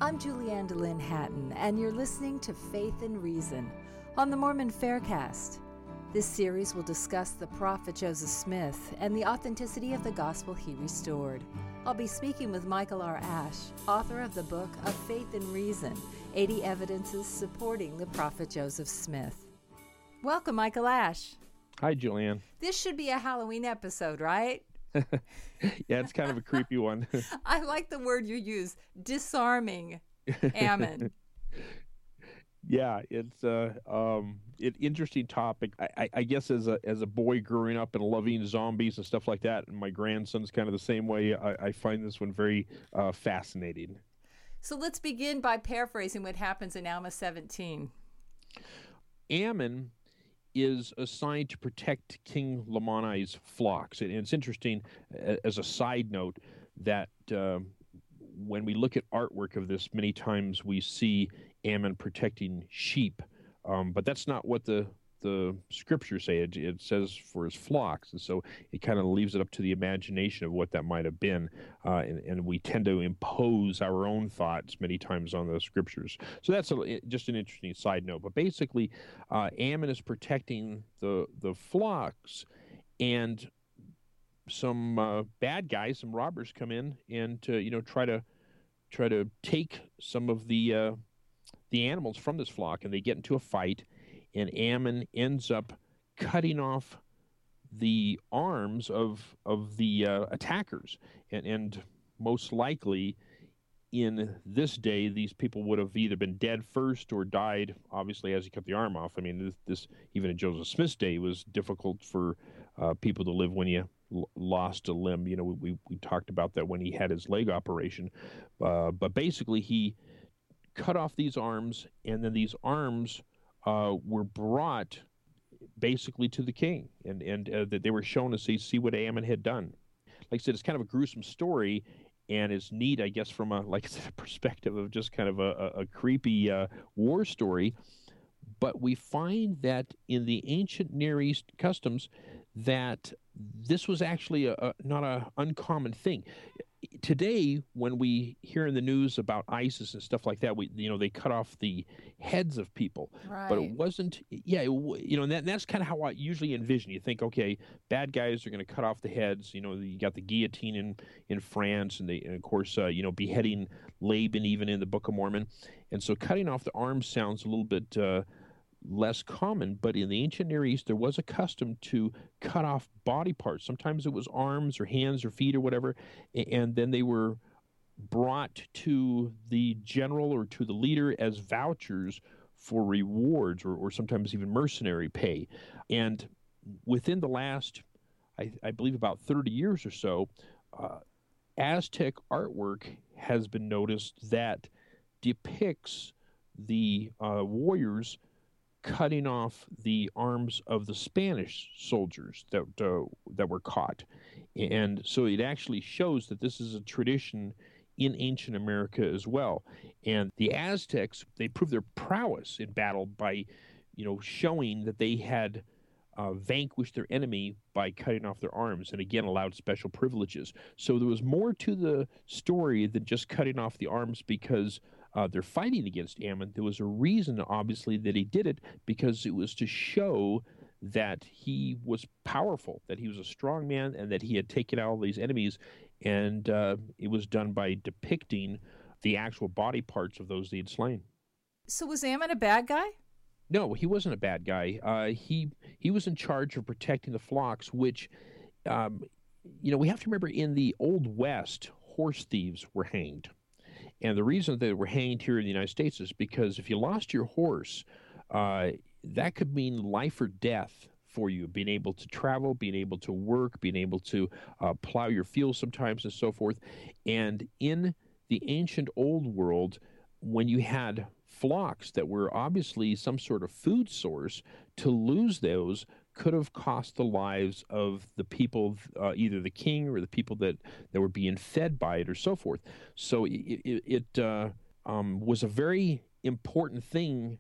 I'm Julianne DeLynn Hatton, and you're listening to Faith and Reason on the Mormon Faircast. This series will discuss the prophet Joseph Smith and the authenticity of the gospel he restored. I'll be speaking with Michael R. Ash, author of the book of Faith and Reason, 80 Evidences Supporting the Prophet Joseph Smith. Welcome, Michael Ash. Hi, Julianne. This should be a Halloween episode, right? Yeah, it's kind of a creepy one. I like the word you use, disarming Ammon. Yeah, it's an interesting topic. I guess as a boy growing up and loving zombies and stuff like that, and my grandson's kind of the same way, I find this one very fascinating. So let's begin by paraphrasing what happens in Alma 17. Ammon is assigned to protect King Lamani's flocks. And it's interesting, as a side note, that when we look at artwork of this, many times we see Ammon protecting sheep. But that's not what the scriptures say. It says for his flocks. And so it kind of leaves it up to the imagination of what that might have been. And we tend to impose our own thoughts many times on the scriptures. So that's just an interesting side note. But basically, Ammon is protecting the flocks, and some bad guys, some robbers, come in and try to take some of the animals from this flock, and they get into a fight. And Ammon ends up cutting off the arms of the attackers. And most likely, in this day, these people would have either been dead first or died, obviously, as he cut the arm off. I mean, this even in Joseph Smith's day, was difficult for people to live when you lost a limb. You know, we talked about that when he had his leg operation. But basically, he cut off these arms, and then these arms were brought basically to the king, and that they were shown to see what Ammon had done. Like I said, it's kind of a gruesome story, and it's neat, I guess, from a perspective of just kind of a creepy war story. But we find that in the ancient Near East customs, that this was actually not an uncommon thing. Today, when we hear in the news about ISIS and stuff like that, they cut off the heads of people. Right. But it wasn't, and that's kind of how I usually envision. You think, okay, bad guys are going to cut off the heads. You got the guillotine in France, and of course, beheading Laban even in the Book of Mormon. And so cutting off the arms sounds a little bit less common, but in the ancient Near East, there was a custom to cut off body parts. Sometimes it was arms or hands or feet or whatever, and then they were brought to the general or to the leader as vouchers for rewards or sometimes even mercenary pay. And within the last, I believe, about 30 years or so, Aztec artwork has been noticed that depicts the warriors cutting off the arms of the Spanish soldiers that were caught. And so it actually shows that this is a tradition in ancient America as well. And the Aztecs, they proved their prowess in battle by, showing that they had vanquished their enemy by cutting off their arms, and again allowed special privileges. So there was more to the story than just cutting off the arms because they're fighting against Ammon. There was a reason, obviously, that he did it, because it was to show that he was powerful, that he was a strong man, and that he had taken out all these enemies. And it was done by depicting the actual body parts of those they had slain. So was Ammon a bad guy? No, he wasn't a bad guy. He was in charge of protecting the flocks, which, we have to remember, in the Old West, horse thieves were hanged. And the reason they were hanged here in the United States is because if you lost your horse, that could mean life or death for you, being able to travel, being able to work, being able to plow your fields sometimes and so forth. And in the ancient old world, when you had flocks that were obviously some sort of food source, to lose those could have cost the lives of the people, either the king or the people that were being fed by it or so forth. So it was a very important thing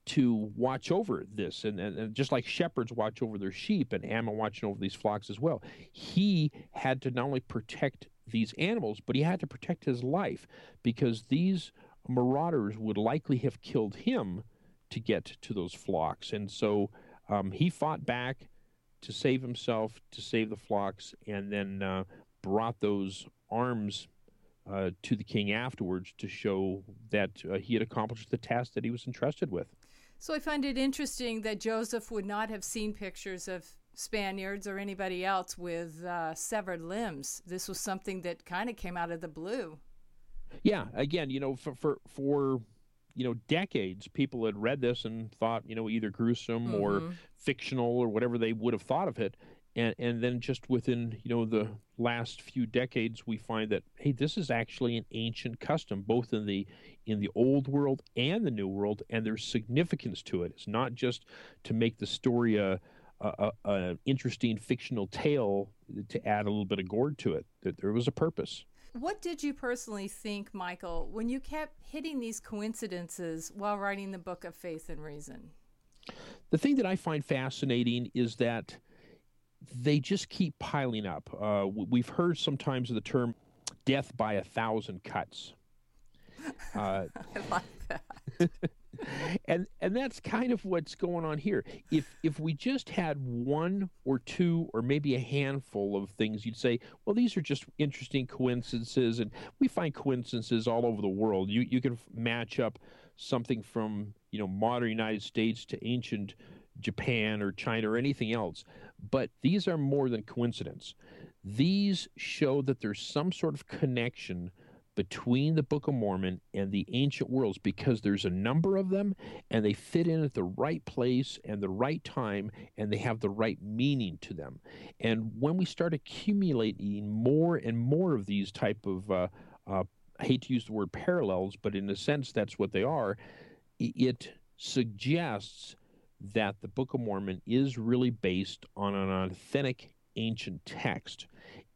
to watch over this, and just like shepherds watch over their sheep, and Ammon watching over these flocks as well. He had to not only protect these animals, but he had to protect his life, because these marauders would likely have killed him to get to those flocks. And so he fought back to save himself, to save the flocks, and then brought those arms to the king afterwards to show that he had accomplished the task that he was entrusted with. So I find it interesting that Joseph would not have seen pictures of Spaniards or anybody else with severed limbs. This was something that kind of came out of the blue. Yeah, again, for decades, people had read this and thought, either gruesome or fictional or whatever they would have thought of it. And then just within, the last few decades, we find that, hey, this is actually an ancient custom, both in the old world and the new world, and there's significance to it. It's not just to make the story a interesting fictional tale to add a little bit of gore to it. That there was a purpose. What did you personally think, Michael, when you kept hitting these coincidences while writing the book of Faith and Reason? The thing that I find fascinating is that they just keep piling up. We've heard sometimes of the term death by 1,000 cuts. I like that. and that's kind of what's going on here. If we just had one or two or maybe a handful of things, you'd say, well, these are just interesting coincidences, and we find coincidences all over the world. You can match up something from modern United States to ancient Japan or China or anything else. But these are more than coincidence. These show that there's some sort of connection between the Book of Mormon and the ancient worlds, because there's a number of them and they fit in at the right place and the right time, and they have the right meaning to them. And when we start accumulating more and more of these type of I hate to use the word parallels, but in a sense that's what they are, it suggests that the Book of Mormon is really based on an authentic ancient text.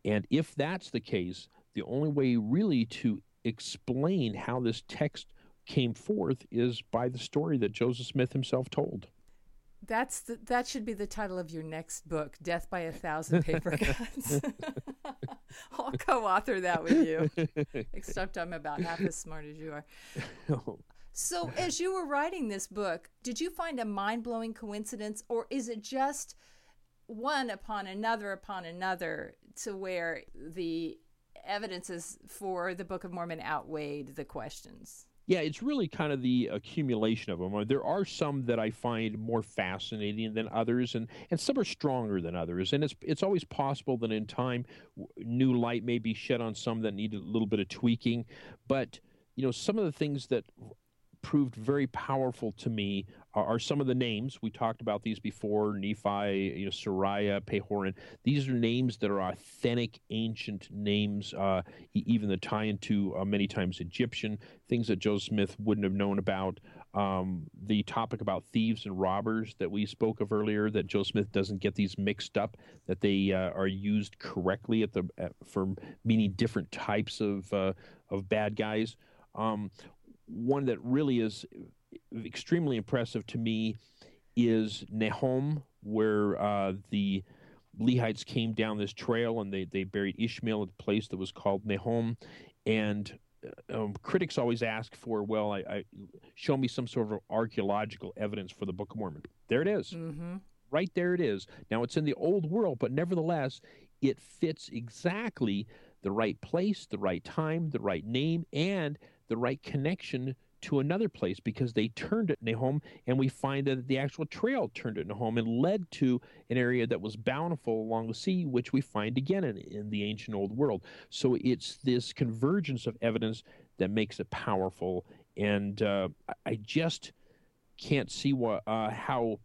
And if that's the case, the only way really to explain how this text came forth is by the story that Joseph Smith himself told. That should be the title of your next book, Death by 1,000 Paper Cuts. I'll co-author that with you, except I'm about half as smart as you are. So as you were writing this book, did you find a mind-blowing coincidence, or is it just one upon another to where the evidences for the Book of Mormon outweighed the questions? Yeah, it's really kind of the accumulation of them. There are some that I find more fascinating than others, and some are stronger than others. And it's always possible that in time, new light may be shed on some that need a little bit of tweaking. But, some of the things that proved very powerful to me are some of the names. We talked about these before: Nephi, Sariah, Pehoran. These are names that are authentic ancient names, even the tie into many times Egyptian, things that Joseph Smith wouldn't have known about. The topic about thieves and robbers that we spoke of earlier, that Joseph Smith doesn't get these mixed up, that they are used correctly for meaning different types of bad guys. One that really is extremely impressive to me is Nahom, where the Lehites came down this trail and they buried Ishmael at a place that was called Nahom. And critics always ask for, I show me some sort of archaeological evidence for the Book of Mormon. There it is. Mm-hmm. Right there it is. Now, it's in the old world, but nevertheless, it fits exactly the right place, the right time, the right name, and the right connection to another place, because they turned at Nahom, and we find that the actual trail turned at Nahom and led to an area that was bountiful along the sea, which we find again in the ancient old world. So it's this convergence of evidence that makes it powerful, and I just can't see how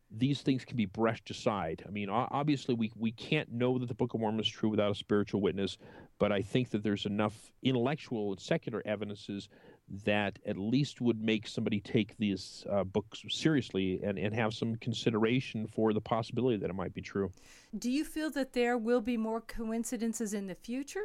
these things can be brushed aside. I mean, obviously, we can't know that the Book of Mormon is true without a spiritual witness, but I think that there's enough intellectual and secular evidences that at least would make somebody take these books seriously and have some consideration for the possibility that it might be true. Do you feel that there will be more coincidences in the future?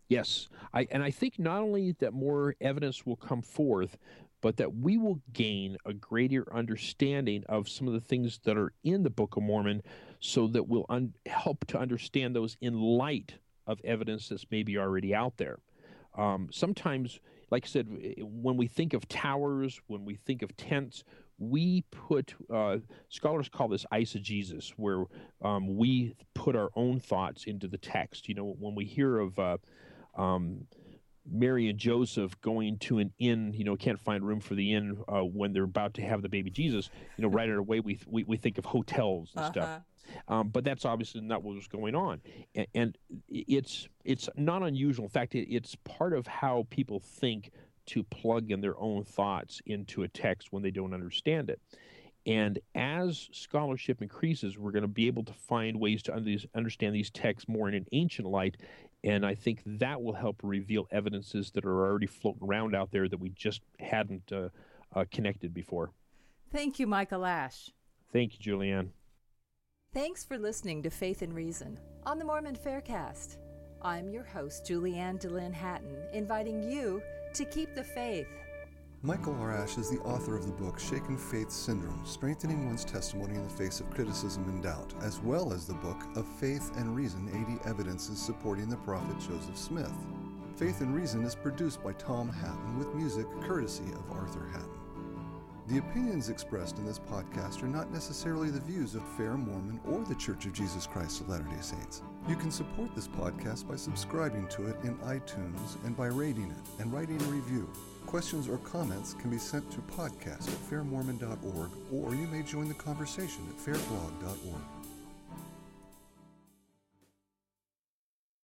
Yes. I think not only that more evidence will come forth, but that we will gain a greater understanding of some of the things that are in the Book of Mormon, so that we'll help to understand those in light of evidence that's maybe already out there. Sometimes, like I said, when we think of towers, when we think of tents, we put, scholars call this eisegesis, where we put our own thoughts into the text. When we hear of Mary and Joseph going to an inn, can't find room for the inn when they're about to have the baby Jesus, right away we think of hotels and stuff. But that's obviously not what was going on. And it's not unusual. In fact, it's part of how people think to plug in their own thoughts into a text when they don't understand it. And as scholarship increases, we're going to be able to find ways to understand these texts more in an ancient light. And I think that will help reveal evidences that are already floating around out there that we just hadn't connected before. Thank you, Michael Ash. Thank you, Julianne. Thanks for listening to Faith and Reason on the Mormon Faircast. I'm your host, Julianne DeLynn Hatton, inviting you to keep the faith. Michael R. Ash is the author of the book Shaken Faith Syndrome, Strengthening One's Testimony in the Face of Criticism and Doubt, as well as the book of Faith and Reason, 80 Evidences Supporting the Prophet Joseph Smith. Faith and Reason is produced by Tom Hatton with music courtesy of Arthur Hatton. The opinions expressed in this podcast are not necessarily the views of Fair Mormon or the Church of Jesus Christ of Latter-day Saints. You can support this podcast by subscribing to it in iTunes and by rating it and writing a review. Questions or comments can be sent to podcast@fairmormon.org, or you may join the conversation at fairblog.org.